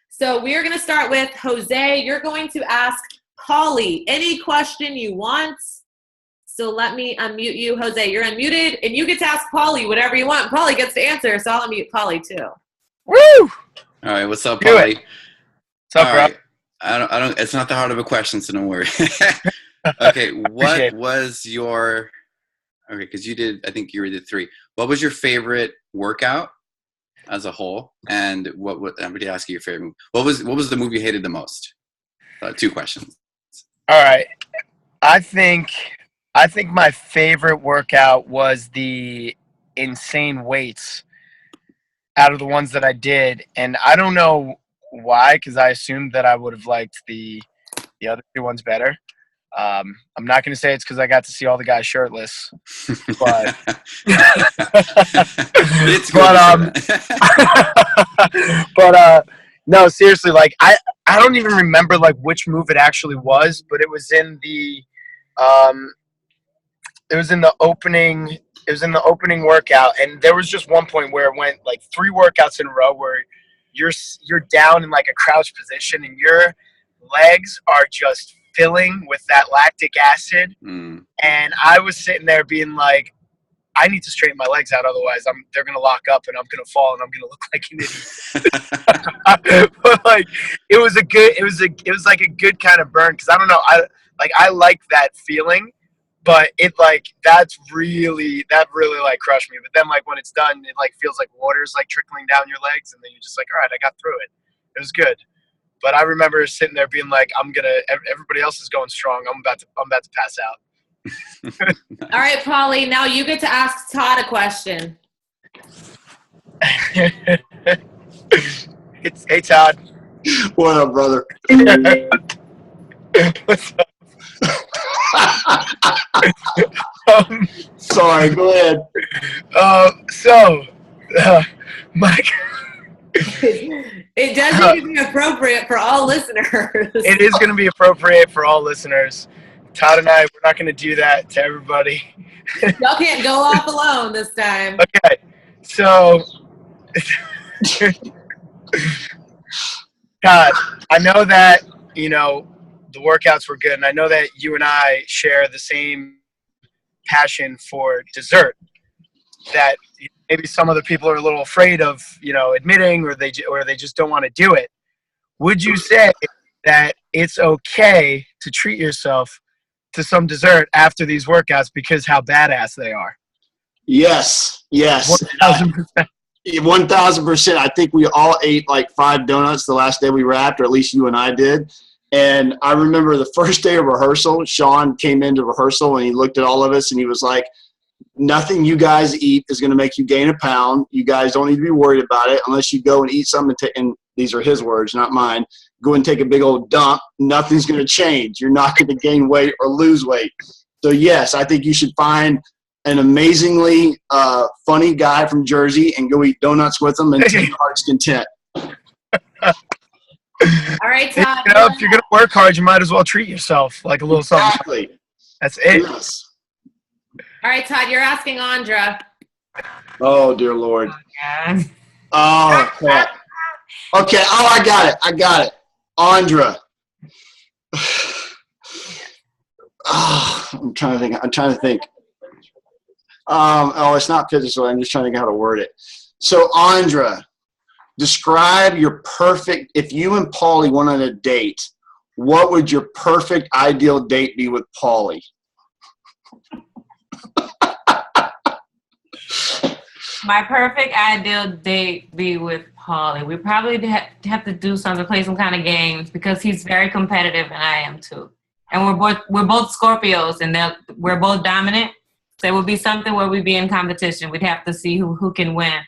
So we are going to start with Jose. You're going to ask Polly any question you want. So let me unmute you. Jose, you're unmuted, and you get to ask Polly whatever you want. Polly gets to answer, so I'll unmute Polly too. Woo! All right, what's up, Polly? What's up, bro? Right. I don't. It's not that hard of a question, so don't worry. Okay, what was your? Okay, because you did. I think you did 3. What was your favorite workout as a whole, and what would I'm going to ask you your favorite movie? What was the movie you hated the most? 2 questions. All right, I think my favorite workout was the insane weights out of the ones that I did, and I don't know why, because I assumed that I would have liked the other 2 ones better. I'm not going to say it's because I got to see all the guys shirtless, but It's good. but no, seriously, like I don't even remember like which move it actually was, but it was in the opening. It was in the opening workout, and there was just one point where it went like 3 workouts in a row where you're down in like a crouch position, and your legs are just filling with that lactic acid. And I was sitting there being like, I need to straighten my legs out, otherwise they're gonna lock up and I'm gonna fall and I'm gonna look like an idiot. But like it was like a good kind of burn, because I don't know, I like that feeling, but it like that really like crushed me. But then like when it's done, it like feels like water's like trickling down your legs, and then you're just like, all right, I got through it. It was good. But I remember sitting there being like, everybody else is going strong. I'm about to pass out. All right, Polly, now you get to ask Todd a question. Hey, Todd. What up, brother? What's up? Sorry, go ahead. Mike. It does need to be appropriate for all listeners. It is going to be appropriate for all listeners. Todd and I, we're not going to do that to everybody. Y'all can't go off alone this time. Okay, so Todd, I know that, the workouts were good, and I know that you and I share the same passion for dessert that maybe some other people are a little afraid of, admitting, or they just don't want to do it. Would you say that it's okay to treat yourself to some dessert after these workouts because how badass they are? Yes. 1,000%. 1,000%. I think we all ate like 5 donuts the last day we wrapped, or at least you and I did. And I remember the first day of rehearsal, Shaun came into rehearsal and he looked at all of us and he was like, nothing you guys eat is going to make you gain a pound. You guys don't need to be worried about it unless you go and eat something. And these are his words, not mine. Go and take a big old dump. Nothing's going to change. You're not going to gain weight or lose weight. So, yes, I think you should find an amazingly funny guy from Jersey and go eat donuts with him and take heart's content. All right, Todd. If you're going to work hard, you might as well treat yourself like a little something. Exactly. That's it. Yes. All right, Todd, you're asking Andra. Oh, dear Lord. Yeah. Oh, crap. Okay. Oh, I got it. Andra. I'm trying to think. It's not physical. I'm just trying to think how to word it. So, Andra, describe your perfect, if you and Paulie went on a date, what would your perfect ideal date be with Paulie? My perfect ideal date be with Paulie. We probably have to do something, play some kind of games, because he's very competitive and I am too. And we're both Scorpios, and we're both dominant. So it would be something where we'd be in competition. We'd have to see who can win,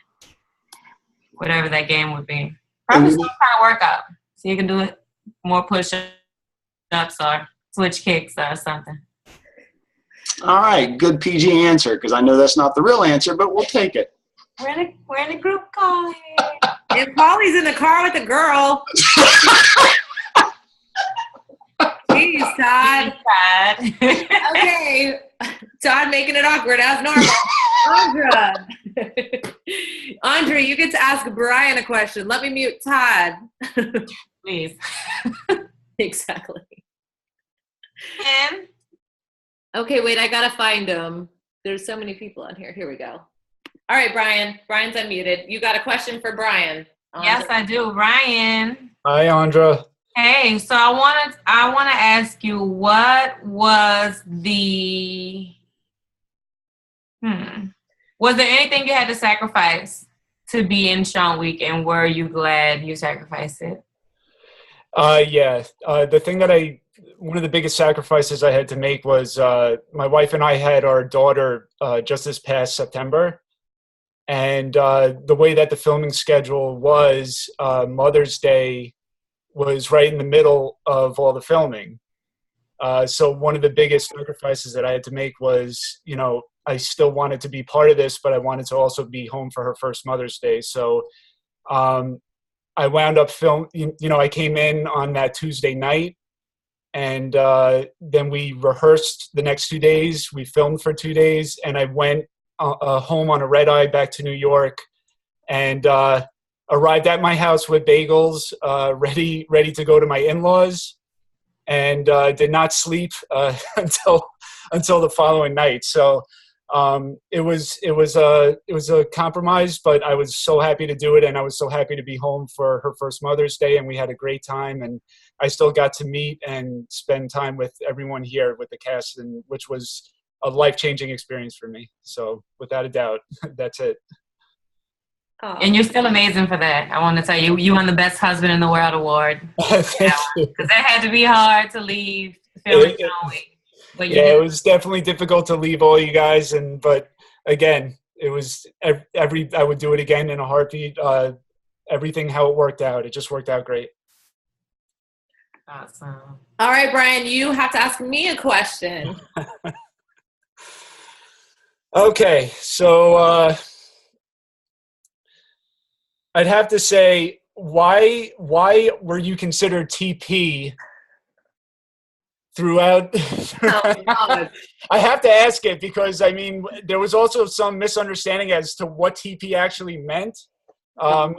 whatever that game would be. Probably some kind of workout, so you can do it more push-ups or switch kicks or something. All right, good PG answer, because I know that's not the real answer, but we'll take it. We're in a group call. And Paulie's in the car with the girl. Jeez, Todd. Okay. Todd making it awkward as normal. Andra, you get to ask Brian a question. Let me mute Todd. Please. Exactly. And okay, wait, I gotta find him. There's so many people on here. Here we go. All right, Brian. Brian's unmuted. You got a question for Brian? Yes, I do. Ryan. Hi, Andra. Hey, so I want to ask you, what was was there anything you had to sacrifice to be in Shaun Week, and were you glad you sacrificed it? Yeah. The thing that one of the biggest sacrifices I had to make was my wife and I had our daughter just this past September. And the way that the filming schedule was, Mother's Day was right in the middle of all the filming. So one of the biggest sacrifices that I had to make was, I still wanted to be part of this, but I wanted to also be home for her first Mother's Day. So I wound up I came in on that Tuesday night, and then we rehearsed the next 2 days. We filmed for 2 days, and I went home on a red eye back to New York, and arrived at my house with bagels, ready to go to my in-laws, and did not sleep until the following night. So it was a compromise, but I was so happy to do it, and I was so happy to be home for her first Mother's Day, and we had a great time, and I still got to meet and spend time with everyone here with the cast, and which was a life-changing experience for me. So without a doubt, that's it. And you're still amazing for that. I want to tell you, you won the Best Husband in the World award. Because that had to be hard to leave. It was definitely difficult to leave all you guys, but again, it was I would do it again in a heartbeat. Everything how it worked out, it just worked out great. Awesome. All right, Brian, you have to ask me a question. Okay, so I'd have to say, why were you considered TP throughout? Oh, I have to ask it because, there was also some misunderstanding as to what TP actually meant.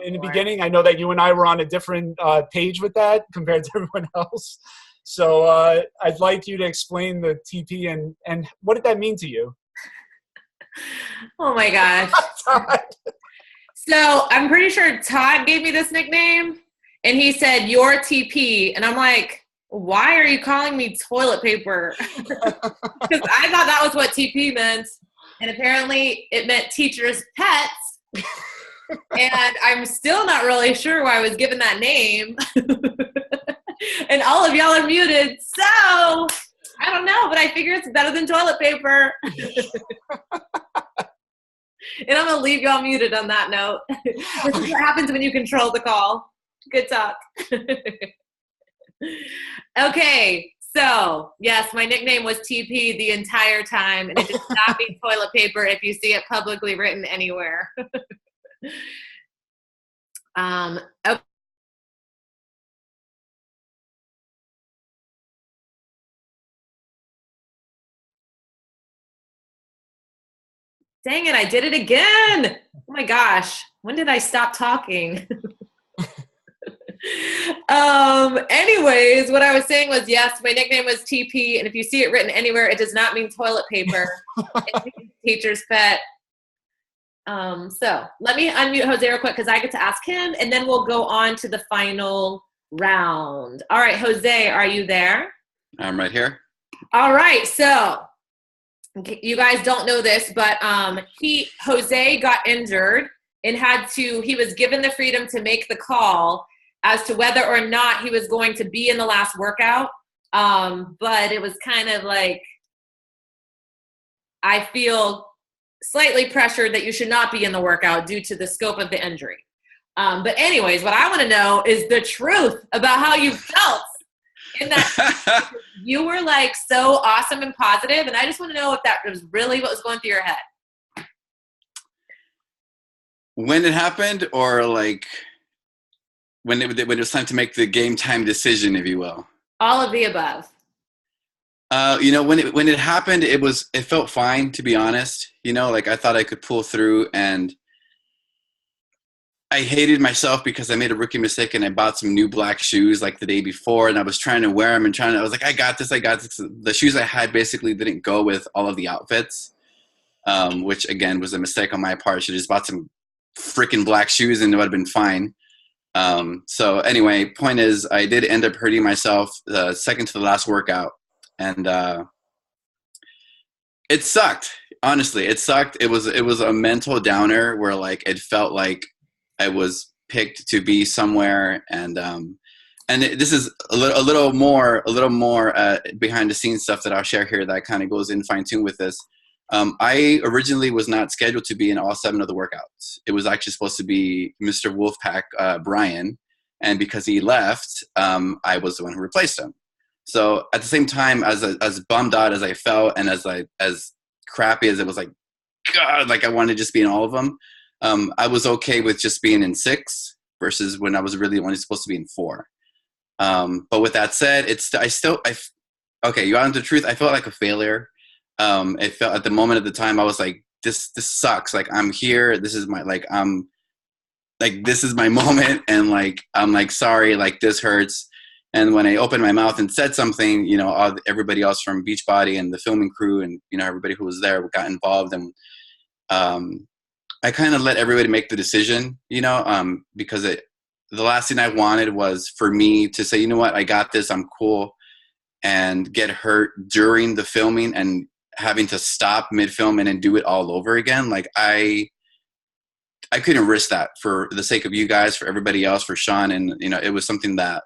In the beginning, I know that you and I were on a different page with that compared to everyone else. So I'd like you to explain the TP and what did that mean to you? Oh my gosh. So I'm pretty sure Todd gave me this nickname, and he said, "You're TP." And I'm like, why are you calling me toilet paper? Because I thought that was what TP meant. And apparently it meant teacher's pets. And I'm still not really sure why I was given that name. And all of y'all are muted. So I don't know, but I figure it's better than toilet paper. And I'm going to leave y'all muted on that note. This is what happens when you control the call. Good talk. Okay, so yes, my nickname was TP the entire time, and it does not mean toilet paper if you see it publicly written anywhere. Okay. Dang it, I did it again. Oh my gosh, when did I stop talking? Anyways, what I was saying was, yes, my nickname was TP, and if you see it written anywhere, it does not mean toilet paper. It means teacher's pet. So let me unmute Jose real quick because I get to ask him, and then we'll go on to the final round. All right, Jose, are you there? I'm right here. All right, so you guys don't know this, but Jose got injured and he was given the freedom to make the call as to whether or not he was going to be in the last workout. But it was kind of like, I feel slightly pressured that you should not be in the workout due to the scope of the injury. But anyways, what I want to know is the truth about how you felt in that. You were like so awesome and positive, and I just want to know if that was really what was going through your head. When it happened, or like when it was time to make the game time decision, if you will? All of the above. When it happened, it felt fine, to be honest. Like I thought I could pull through, and I hated myself because I made a rookie mistake and I bought some new black shoes like the day before, and I was trying to wear them I was like, I got this. The shoes I had basically didn't go with all of the outfits, which again was a mistake on my part. I should have just bought some freaking black shoes and it would have been fine. So anyway, point is, I did end up hurting myself second to the last workout, and it sucked. Honestly, it sucked. It was a mental downer where like it felt like I was picked to be somewhere, and this is a little more behind the scenes stuff that I'll share here that kind of goes in fine tune with this. I originally was not scheduled to be in all 7 of the workouts. It was actually supposed to be Mr. Wolfpack, Brian, and because he left, I was the one who replaced him. So at the same time, as bummed out as I felt, and as crappy as it was, like, God, like I wanted to just be in all of them. I was okay with just being in 6 versus when I was really only supposed to be in 4. But with that said, okay, you want the truth? I felt like a failure. It felt at the moment at the time, I was like, this sucks. Like, I'm here. This is my, like, this is my moment. And like, I'm like, sorry, like this hurts. And when I opened my mouth and said something, you know, everybody else from Beachbody and the filming crew and, you know, everybody who was there got involved. And I kind of let everybody make the decision, you know, because the last thing I wanted was for me to say, you know what, I got this, I'm cool, and get hurt during the filming and having to stop mid-film and then do it all over again. Like, I couldn't risk that for the sake of you guys, for everybody else, for Shaun. And, you know, it was something that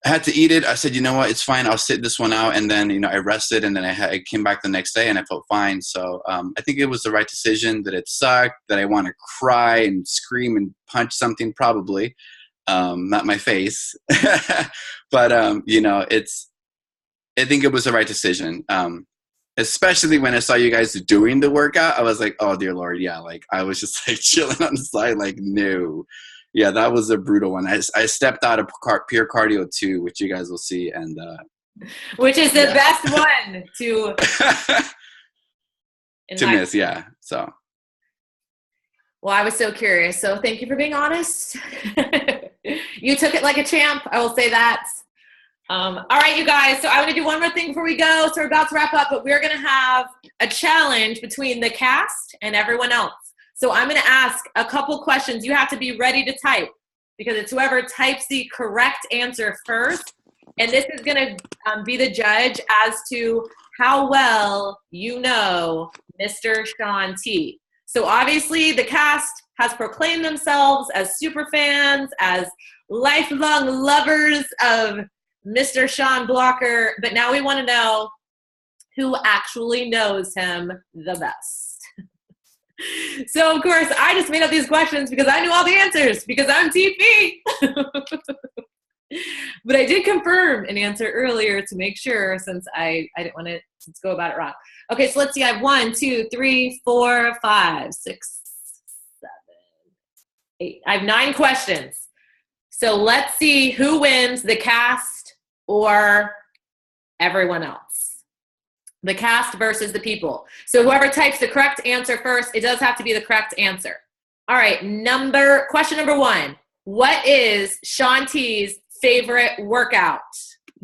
I had to eat it. I said, you know what, it's fine. I'll sit this one out. And then, you know, I rested, and then I came back the next day and I felt fine. So I think it was the right decision. That it sucked, that I want to cry and scream and punch something, probably not my face, but you know, I think it was the right decision. Especially when I saw you guys doing the workout, I was like, oh dear Lord. Yeah. Like, I was just like chilling on the side, like, no. Yeah, that was a brutal one. I stepped out of pure cardio too, which you guys will see, and which is the best one to miss. Yeah. So. Well, I was so curious. So thank you for being honest. You took it like a champ. I will say that. All right, you guys. So I want to do one more thing before we go. So we're about to wrap up, but we're going to have a challenge between the cast and everyone else. So I'm going to ask a couple questions. You have to be ready to type, because it's whoever types the correct answer first. And this is going to be the judge as to how well you know Mr. Shaun T. So obviously the cast has proclaimed themselves as super fans, as lifelong lovers of Mr. Shaun Blocker. But now we want to know who actually knows him the best. So, of course, I just made up these questions because I knew all the answers, because I'm TP. But I did confirm an answer earlier to make sure, since I didn't want to go about it wrong. Okay, so let's see. I have 1, 2, 3, 4, 5, 6, 7, 8. I have 9 questions. So let's see who wins, the cast or everyone else. The cast versus the people. So whoever types the correct answer first, it does have to be the correct answer. All right, question number 1. What is Shaun T's favorite workout?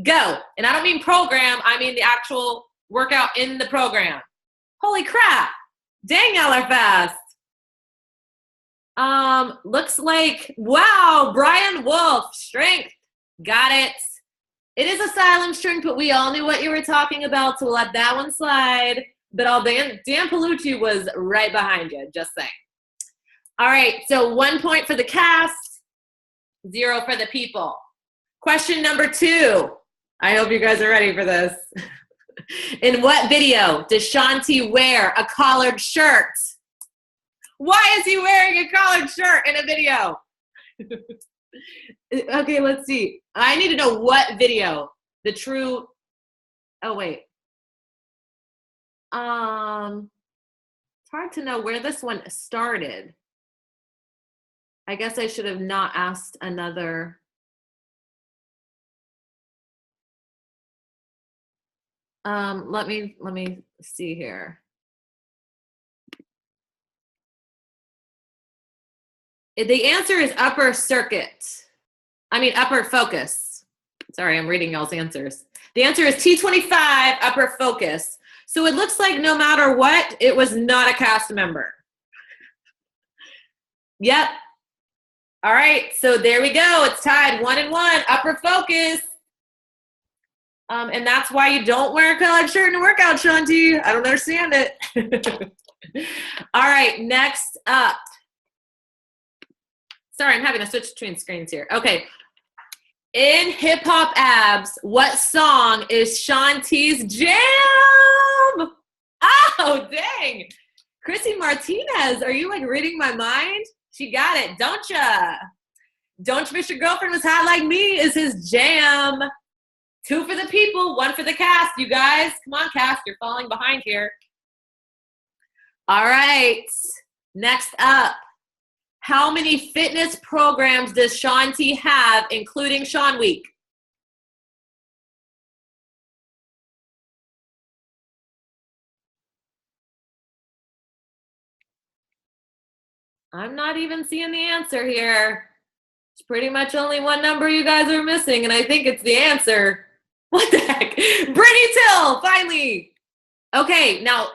Go. And I don't mean program, I mean the actual workout in the program. Holy crap. Dang, y'all are fast. Looks like, wow, Brian Wolfe, strength. Got it. It is a silent strength, but we all knew what you were talking about, so we'll let that one slide. But Dan Palucci was right behind you, just saying. All right, so 1 point for the cast, 0 for the people. Question number 2. I hope you guys are ready for this. In what video does Shaun T wear a collared shirt? Why is he wearing a collared shirt in a video? Okay, let's see. I need to know what video. The true. Oh wait. It's hard to know where this one started. I guess I should have not asked another. Let me see here. The answer is upper focus. Sorry, I'm reading y'all's answers. The answer is T25, upper focus. So it looks like no matter what, it was not a cast member. Yep. All right, so there we go. It's tied 1-1, upper focus. And that's why you don't wear a collared shirt in a workout, Shaun T. I don't understand it. All right, next up. Sorry, I'm having to switch between screens here. Okay. In Hip Hop Abs, what song is Shaun T's jam? Oh, dang. Chrissy Martinez, are you like reading my mind? She got it, don't ya? Don't you wish your girlfriend was hot like me is his jam. 2 for the people, 1 for the cast, you guys. Come on, cast, you're falling behind here. All right, next up. How many fitness programs does Shaun T have, including Shaun Week? I'm not even seeing the answer here. It's pretty much only one number you guys are missing, and I think it's the answer. What the heck? Brittany Till, finally. Okay, now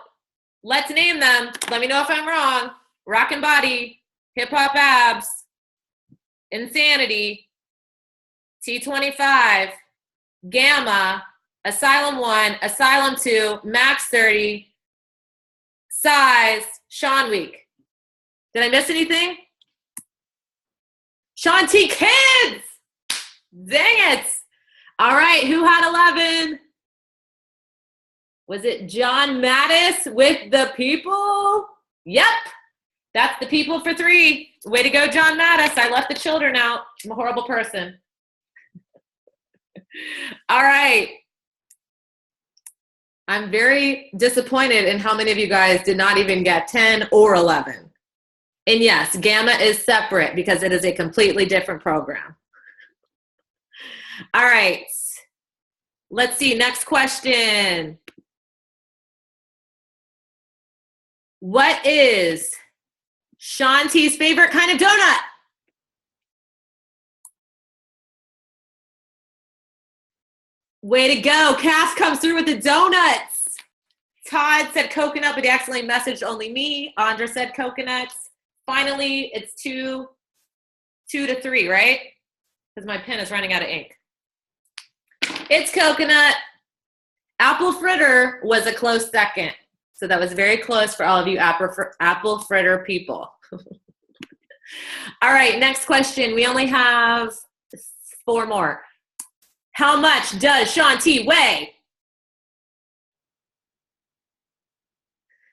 let's name them. Let me know if I'm wrong. Rockin' Body, Hip Hop Abs, Insanity, T25, Gamma, Asylum 1, Asylum 2, Max 30, Size, Shaun Week. Did I miss anything? Shaun T Kids! Dang it! All right, who had 11? Was it John Mattis with the people? Yep, that's the people for 3. Way to go, John Mattis. I left the children out. I'm a horrible person. All right. I'm very disappointed in how many of you guys did not even get 10 or 11. And yes, Gamma is separate because it is a completely different program. All right. Let's see. Next question. What is Shaun T's favorite kind of donut? Way to go. Cass comes through with the donuts. Todd said coconut, but he accidentally messaged only me. Andra said coconuts. Finally, it's 2 to 3, right? Because my pen is running out of ink. It's coconut. Apple fritter was a close second. So that was very close for all of you apple fritter people. All right, next question. We only have 4 more. How much does Shaun T weigh?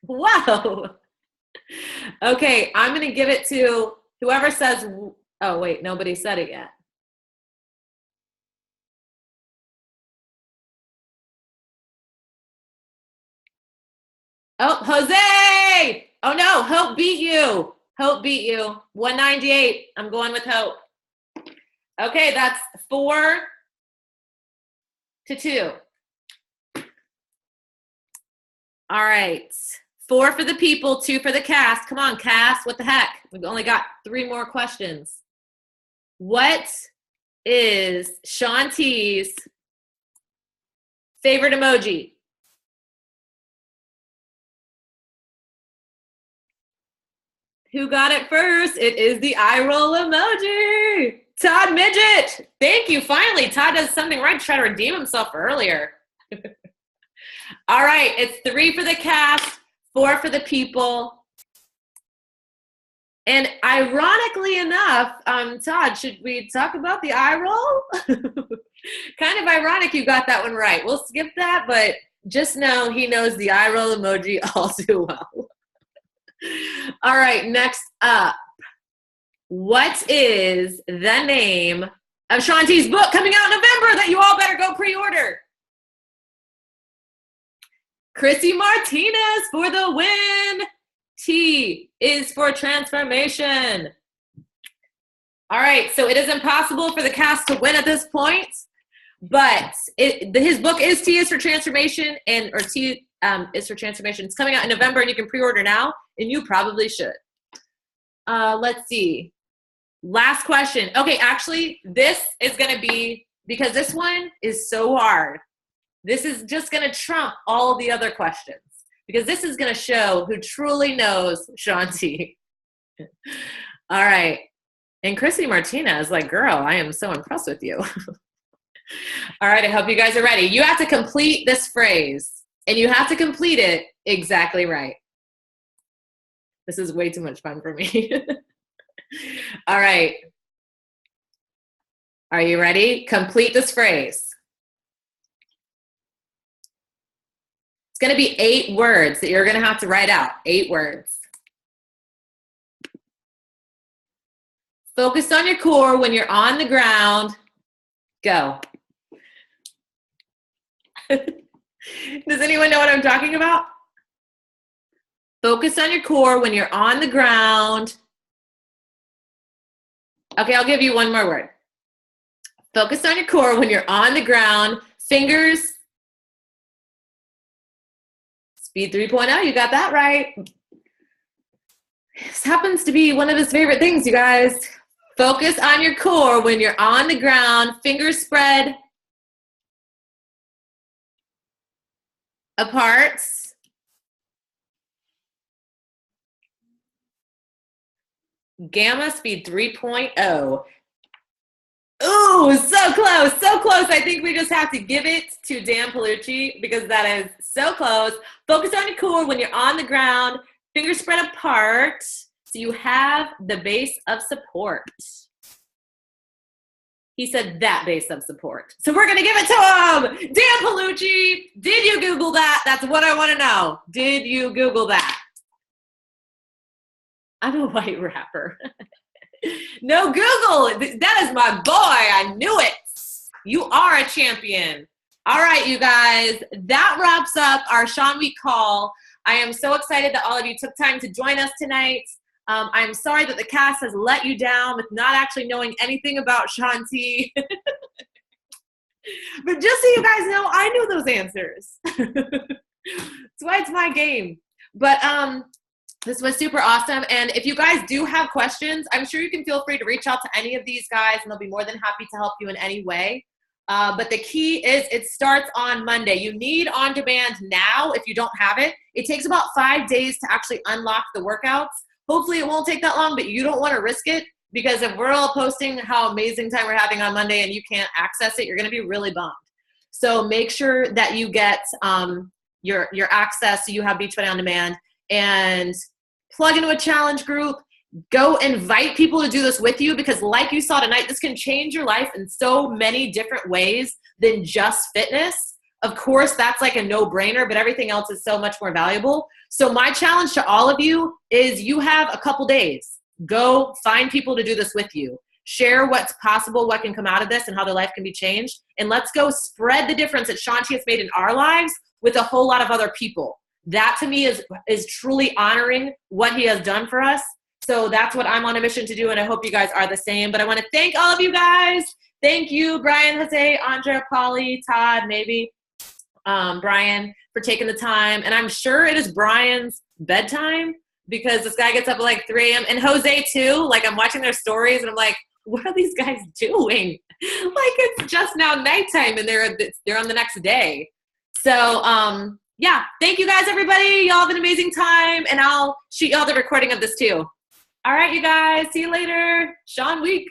Wow. Okay, I'm going to give it to whoever says, oh, wait, nobody said it yet. Oh, Jose! Oh, no, Hope beat you. Hope beat you. 198. I'm going with Hope. Okay, that's 4 to 2. All right. 4 for the people, 2 for the cast. Come on, cast. What the heck? We've only got 3 more questions. What is Shaun T's favorite emoji? Who got it first? It is the eye roll emoji. Todd Midget. Thank you. Finally, Todd does something right to try to redeem himself earlier. All right. It's 3 for the cast, 4 for the people. And ironically enough, Todd, should we talk about the eye roll? Kind of ironic you got that one right. We'll skip that, but just know he knows the eye roll emoji all too well. All right, next up. What is the name of Shaun T's book coming out in November that you all better go pre-order? Chrissy Martinez for the win. T is for transformation. All right, so it is impossible for the cast to win at this point, but his book is T is for transformation, or T is for transformation. It's coming out in November, and you can pre-order now, and you probably should. Let's see. Last question. Okay, actually, this is going to be, because this one is so hard, this is just going to trump all the other questions, because this is going to show who truly knows Shaun T. All right. And Chrissy Martinez, like, girl, I am so impressed with you. All right, I hope you guys are ready. You have to complete this phrase, and you have to complete it exactly right. This is way too much fun for me. All right. Are you ready? Complete this phrase. It's going to be 8 words that you're going to have to write out. 8 words. Focus on your core when you're on the ground. Go. Does anyone know what I'm talking about? Focus on your core when you're on the ground. Okay, I'll give you one more word. Focus on your core when you're on the ground. Fingers. Speed 3.0, you got that right. This happens to be one of his favorite things, you guys. Focus on your core when you're on the ground. Fingers spread apart. Gamma speed 3.0. Ooh, so close, so close. I think we just have to give it to Dan Palucci because that is so close. Focus on your core when you're on the ground. Fingers spread apart so you have the base of support. He said that base of support. So we're going to give it to him. Dan Palucci, did you Google that? That's what I want to know. Did you Google that? I'm a white rapper. No Google. That is my boy. I knew it. You are a champion. All right, you guys. That wraps up our Shaun Week call. I am so excited that all of you took time to join us tonight. I'm sorry that the cast has let you down with not actually knowing anything about Shaun T. But just so you guys know, I knew those answers. That's why it's my game. But this was super awesome. And if you guys do have questions, I'm sure you can feel free to reach out to any of these guys and they'll be more than happy to help you in any way. But the key is it starts on Monday. You need on demand now if you don't have it. It takes about 5 days to actually unlock the workouts. Hopefully it won't take that long, but you don't want to risk it because if we're all posting how amazing time we're having on Monday and you can't access it, you're going to be really bummed. So make sure that you get your access so you have Beachbody on demand and plug into a challenge group. Go invite people to do this with you because like you saw tonight, this can change your life in so many different ways than just fitness. Of course, that's like a no-brainer, but everything else is so much more valuable. So my challenge to all of you is you have a couple days. Go find people to do this with you. Share what's possible, what can come out of this, and how their life can be changed. And let's go spread the difference that Shaun T has made in our lives with a whole lot of other people. That to me is truly honoring what he has done for us. So that's what I'm on a mission to do, and I hope you guys are the same. But I want to thank all of you guys. Thank you, Brian, Jose, Andrea, Polly, Todd, maybe, Brian, for taking the time. And I'm sure it is Brian's bedtime because this guy gets up at like 3 a.m. And Jose, too. Like, I'm watching their stories, and I'm like, what are these guys doing? Like, it's just now nighttime, and they're on the next day. So, yeah, thank you guys, everybody. Y'all have an amazing time, and I'll shoot y'all the recording of this, too. All right, you guys. See you later. Shaun Week.